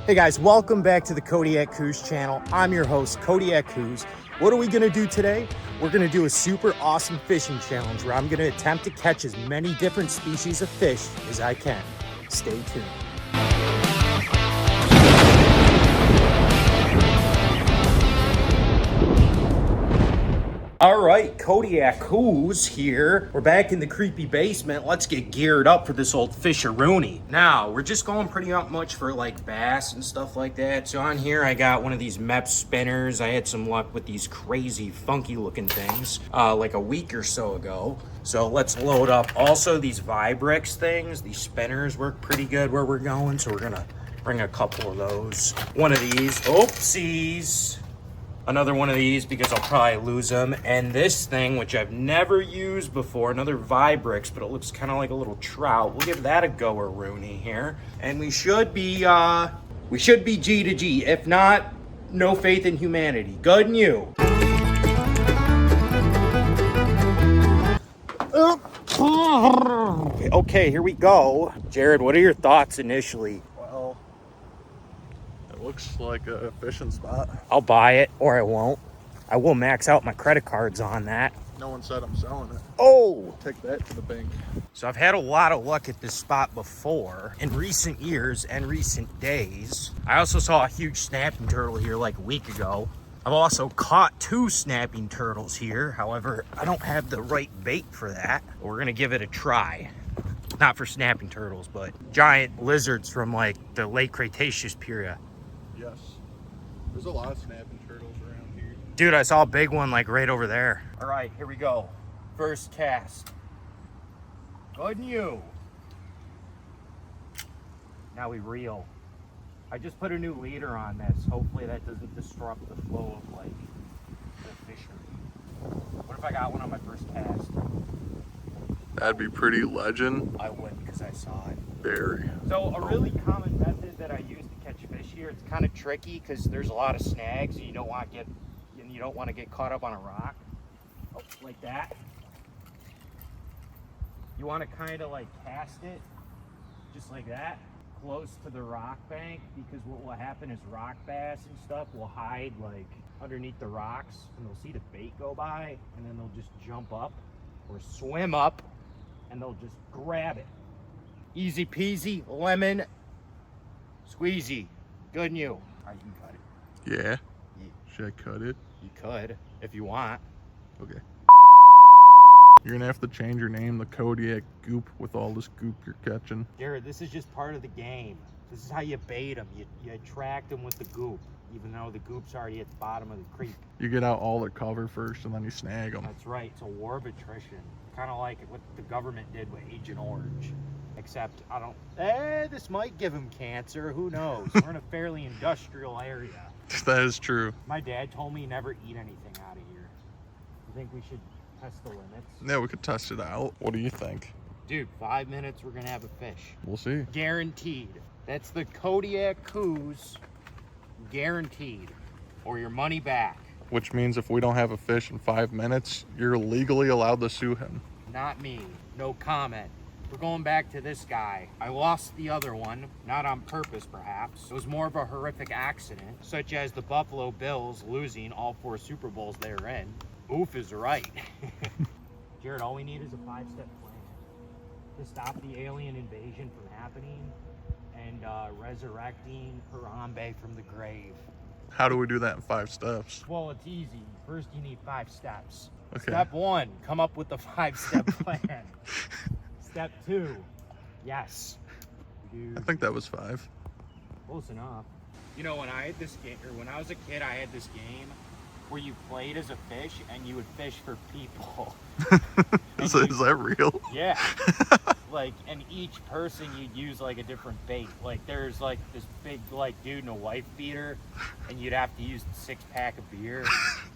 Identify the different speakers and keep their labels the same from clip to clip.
Speaker 1: Hey guys, welcome back to the Kodiak Cruise channel. I'm your host, Kodiak Cruise. What are we gonna do today? We're gonna do a super awesome fishing challenge where I'm gonna attempt to catch as many different species of fish as I can. Stay tuned. All right, Kodiak Who's here. We're back in the creepy basement. Let's get geared up for this old fisheroonie. Now, we're just going pretty much for like bass and stuff like that. So on here, I got one of these MEP spinners. I had some luck with these crazy funky looking things like a week or so ago. So let's load up. Also, these Vibrix things, these spinners work pretty good where we're going. So we're gonna bring a couple of those. One of these, oopsies. Another one of these because I'll probably lose them. And this thing, which I've never used before, another Vibrix, but it looks kind of like a little trout. We'll give that a go-a-rooney here. And we should be G to G. If not, no faith in humanity. Good and you. Okay, here we go. Jared, what are your thoughts initially?
Speaker 2: Well, it looks like a fishing spot.
Speaker 1: I'll buy it, or I won't. I will max out my credit cards on that.
Speaker 2: No one said I'm selling it.
Speaker 1: Oh!
Speaker 2: Take that to the bank.
Speaker 1: So I've had a lot of luck at this spot before in recent years and recent days. I also saw a huge snapping turtle here like a week ago. I've also caught 2 snapping turtles here. However, I don't have the right bait for that. We're gonna give it a try. Not for snapping turtles, but giant lizards from like the late Cretaceous period.
Speaker 2: Yes. There's a lot of snapping turtles around here.
Speaker 1: Dude, I saw a big one like right over there. All right, here we go. First cast. Good and you. Now we reel. I just put a new leader on this. Hopefully that doesn't disrupt the flow of like the fishery. What if I got one on my first cast?
Speaker 2: That'd be pretty legend.
Speaker 1: I wouldn't because I saw it.
Speaker 2: Very.
Speaker 1: So a really common method that I use to catch fish here, it's kind of tricky because there's a lot of snags and you don't want to get caught up on a rock. Oh, like that. You want to kind of like cast it just like that, close to the rock bank, because what will happen is rock bass and stuff will hide like underneath the rocks and they'll see the bait go by and then they'll just jump up or swim up and they'll just grab it. Easy peasy, lemon squeezy. Good and you. All right, you can cut it.
Speaker 2: Yeah? Should I cut it?
Speaker 1: You could if you want.
Speaker 2: Okay. You're gonna have to change your name to Kodiak Goop with all this goop you're catching.
Speaker 1: Jared, this is just part of the game. This is how you bait them. You attract them with the goop, even though the goop's already at the bottom of the creek.
Speaker 2: You get out all the cover first and then you snag them.
Speaker 1: That's right. It's a war of attrition. Kind of like what the government did with Agent Orange. Except this might give him cancer. Who knows? We're in a fairly industrial area.
Speaker 2: That is true.
Speaker 1: My dad told me never eat anything out of here. You think we should test the limits?
Speaker 2: Yeah, we could test it out. What do you think?
Speaker 1: Dude, 5 minutes, we're gonna have a fish.
Speaker 2: We'll see.
Speaker 1: Guaranteed. That's the Kodiak Coos. Guaranteed. Or your money back.
Speaker 2: Which means if we don't have a fish in 5 minutes, you're legally allowed to sue him.
Speaker 1: Not me. No comment. We're going back to this guy. I lost the other one, not on purpose perhaps. It was more of a horrific accident, such as the Buffalo Bills losing all 4 Super Bowls they were in. Oof is right. Jared, all we need is a 5-step plan to stop the alien invasion from happening and resurrecting Harambe from the grave.
Speaker 2: How do we do that in 5 steps?
Speaker 1: Well, it's easy. First, you need 5 steps.
Speaker 2: Okay.
Speaker 1: Step 1, come up with a 5-step plan. Step 2, yes.
Speaker 2: I think that was 5.
Speaker 1: Close enough. You know, when I had this game, or when I was a kid, I had this game where you played as a fish and you would fish for people.
Speaker 2: Is that real?
Speaker 1: Yeah. Like, and each person you'd use like a different bait. Like there's like this big like dude in a wife beater and you'd have to use the 6-pack of beer.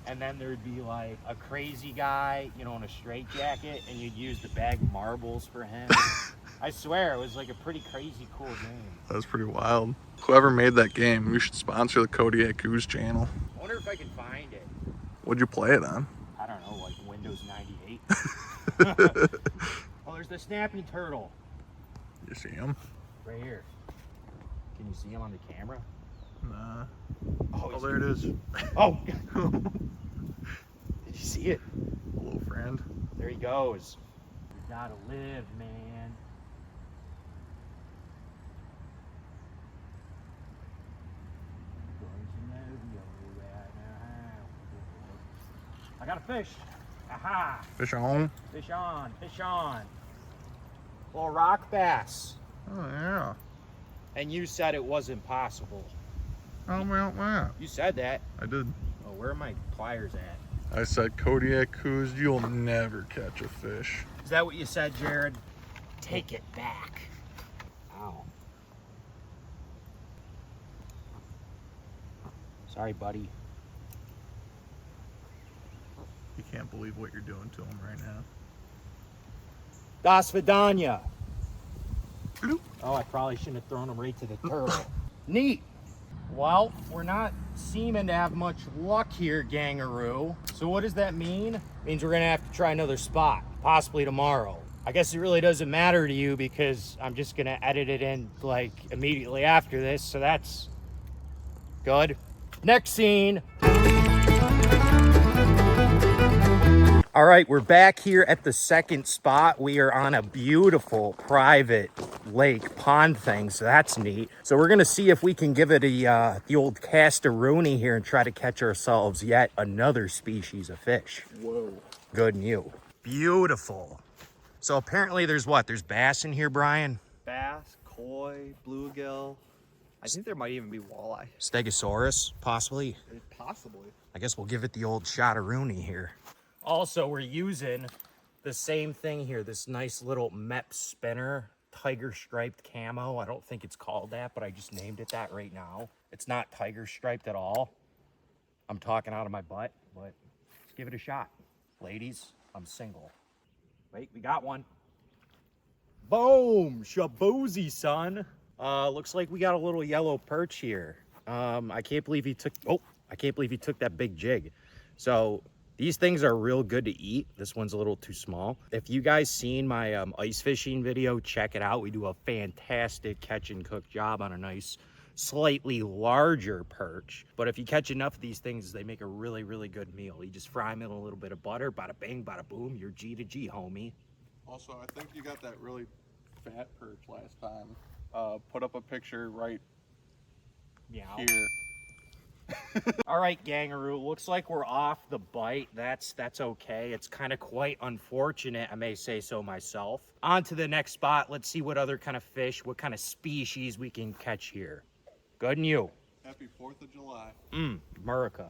Speaker 1: And then there'd be like a crazy guy, you know, in a straitjacket, and you'd use the bag of marbles for him. I swear, it was like a pretty crazy cool game.
Speaker 2: That was pretty wild. Whoever made that game, you should sponsor the Kodiak Goose channel.
Speaker 1: I wonder if I can find it.
Speaker 2: What'd you play it on?
Speaker 1: I don't know, like Windows 98. Oh, there's the snapping turtle.
Speaker 2: You see him?
Speaker 1: Right here. Can you see him on the camera?
Speaker 2: Nah.
Speaker 1: Oh,
Speaker 2: There it is.
Speaker 1: Oh! Did you see it?
Speaker 2: Hello, friend.
Speaker 1: There he goes. You gotta live, man. I got a fish. Aha!
Speaker 2: Fish on.
Speaker 1: Fish on, fish on. Little rock bass.
Speaker 2: Oh, yeah.
Speaker 1: And you said it wasn't possible.
Speaker 2: How about that?
Speaker 1: You said that.
Speaker 2: I did.
Speaker 1: Oh, where are my pliers at?
Speaker 2: I said, Kodiak Coos, you'll never catch a fish.
Speaker 1: Is that what you said, Jared? Take it back. Ow. Sorry, buddy.
Speaker 2: You can't believe what you're doing to him right now.
Speaker 1: Das Vidania.
Speaker 2: Bloop.
Speaker 1: Oh, I probably shouldn't have thrown him right to the turtle. Neat. Well, we're not seeming to have much luck here, Gangaroo. So what does that mean? It means we're gonna have to try another spot, possibly tomorrow. I guess it really doesn't matter to you because I'm just gonna edit it in like immediately after this, so that's good. Next scene. All right, we're back here at the second spot. We are on a beautiful private lake pond thing, so that's neat. So we're gonna see if we can give it a the old cast-a-rooney here and try to catch ourselves yet another species of fish.
Speaker 2: Whoa.
Speaker 1: Good new. Beautiful. So apparently there's what? There's bass in here, Brian?
Speaker 3: Bass, koi, bluegill. I think there might even be walleye.
Speaker 1: Stegosaurus, possibly.
Speaker 3: Possibly.
Speaker 1: I guess we'll give it the old shot-a-rooney here. Also, we're using the same thing here, this nice little MEP spinner, tiger striped camo. I don't think it's called that, but I just named it that right now. It's not tiger striped at all. I'm talking out of my butt, but let's give it a shot. Ladies, I'm single. Wait, we got one. Boom! Shaboozy, son. Looks like we got a little yellow perch here. I can't believe he took, I can't believe he took that big jig. So these things are real good to eat. This one's a little too small. If you guys seen my ice fishing video, check it out. We do a fantastic catch and cook job on a nice, slightly larger perch. But if you catch enough of these things, they make a really, really good meal. You just fry them in a little bit of butter, bada bang, bada boom, you're G to G, homie.
Speaker 2: Also, I think you got that really fat perch last time. Put up a picture right
Speaker 1: Meow.
Speaker 2: here.
Speaker 1: All right, Gangaroo, looks like we're off the bite. That's okay. It's kind of quite unfortunate, I may say so myself. On to the next spot. Let's see what other kind of fish, what kind of species we can catch here. Good and you.
Speaker 2: Happy 4th of July.
Speaker 1: America.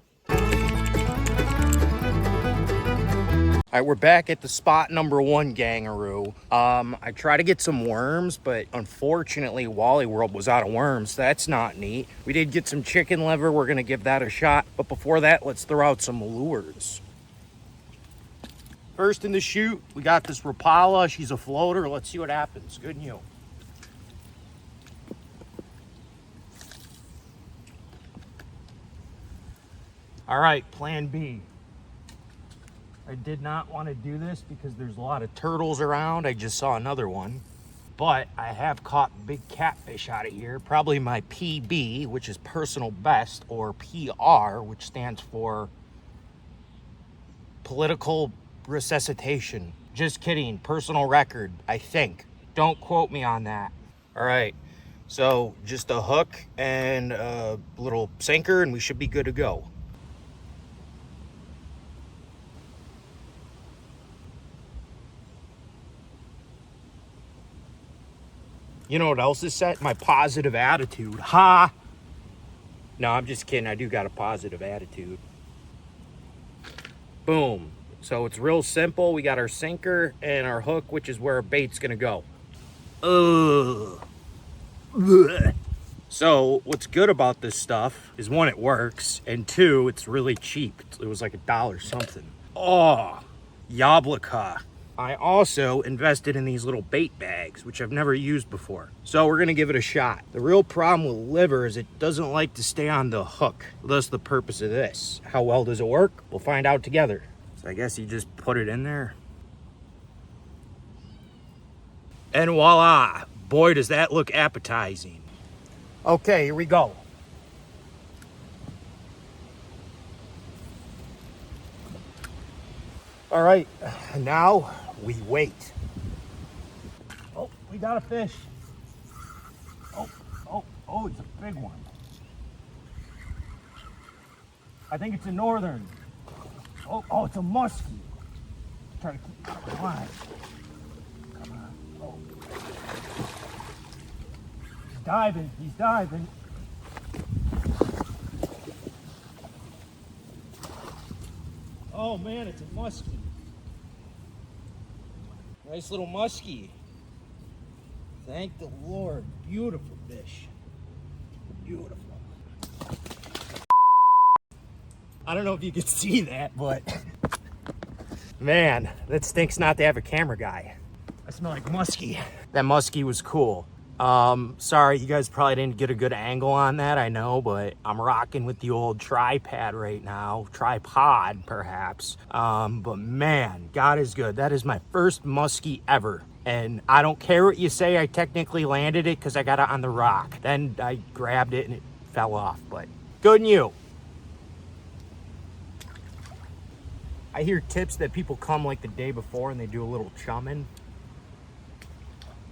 Speaker 1: All right, we're back at the spot number 1, Gangaroo. I tried to get some worms, but unfortunately, Wally World was out of worms. That's not neat. We did get some chicken liver. We're gonna give that a shot. But before that, let's throw out some lures. First in the chute, we got this Rapala. She's a floater. Let's see what happens. Good and you. All right, plan B. I did not want to do this because there's a lot of turtles around. I just saw another one. But I have caught big catfish out of here. Probably my PB, which is personal best, or PR, which stands for political resuscitation. Just kidding, personal record, I think. Don't quote me on that. All right, so just a hook and a little sinker and we should be good to go. You know what else is set? My positive attitude. Ha! No, I'm just kidding. I do got a positive attitude. Boom. So it's real simple. We got our sinker and our hook, which is where our bait's gonna go. Ugh. Blech. So what's good about this stuff is 1, it works, and 2, it's really cheap. It was like $1 something. Oh, yablika. I also invested in these little bait bags, which I've never used before. So we're gonna give it a shot. The real problem with liver is it doesn't like to stay on the hook. Thus the purpose of this. How well does it work? We'll find out together. So I guess you just put it in there. And voila, boy, does that look appetizing. Okay, here we go. All right, now we wait. Oh, we got a fish. Oh, it's a big one. I think it's a northern. Oh, it's a muskie. Try to keep, come on. Oh. He's diving. Oh man, it's a muskie. Nice little muskie. Thank the Lord. Beautiful fish. Beautiful. I don't know if you can see that, but man, that stinks not to have a camera guy. I smell like muskie. That muskie was cool. Sorry, you guys probably didn't get a good angle on that, I know, but I'm rocking with the old tripod right now. Tripod, perhaps. But man, God is good. That is my first muskie ever. And I don't care what you say, I technically landed it because I got it on the rock. Then I grabbed it and it fell off, but good on you. I hear tips that people come like the day before and they do a little chumming.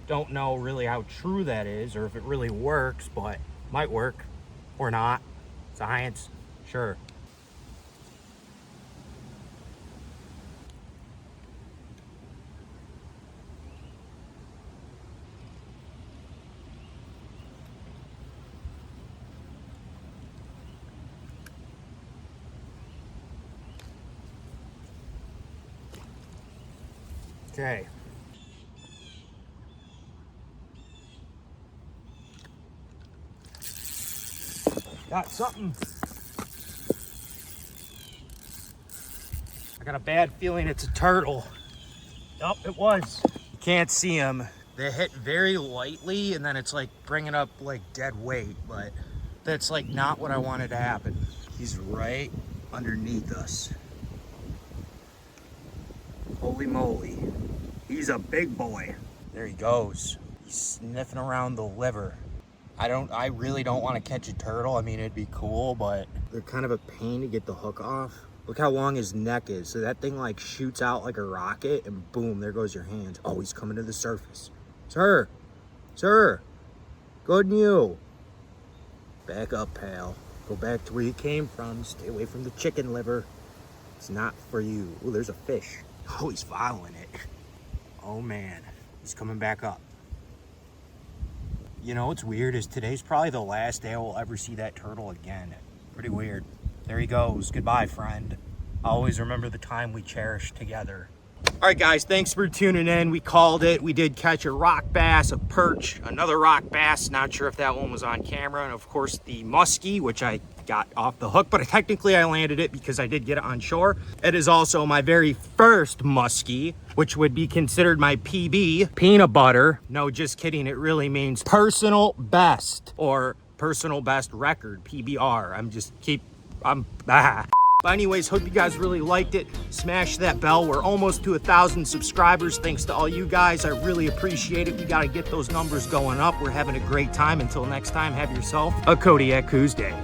Speaker 1: Don't know really how true that is or if it really works, but might work or not. Science, sure. Okay. Got something. I got a bad feeling it's a turtle. Nope, it was. You can't see him. They hit very lightly and then it's like bringing up like dead weight, but that's like not what I wanted to happen. He's right underneath us. Holy moly. He's a big boy. There he goes. He's sniffing around the liver. I really don't want to catch a turtle. I mean, it'd be cool, but they're kind of a pain to get the hook off. Look how long his neck is. So that thing like shoots out like a rocket and boom, there goes your hand. Oh, he's coming to the surface. Sir, good on you. Back up, pal. Go back to where you came from. Stay away from the chicken liver. It's not for you. Oh, there's a fish. Oh, he's following it. Oh man, he's coming back up. You know what's weird is today's probably the last day I will ever see that turtle again. Pretty weird. There he goes. Goodbye, friend. I'll always remember the time we cherished together. All right, guys, thanks for tuning in. We called it. We did catch a rock bass, a perch, another rock bass. Not sure if that one was on camera. And of course, the muskie, which I got off the hook, but technically I landed it because I did get it on shore. It is also my very first muskie, which would be considered my PB, peanut butter. No, just kidding. It really means personal best or personal best record, PBR. But anyways, hope you guys really liked it. Smash that bell. We're almost to 1,000 subscribers. Thanks to all you guys. I really appreciate it. We got to get those numbers going up. We're having a great time. Until next time, have yourself a Kodiak Tuesday.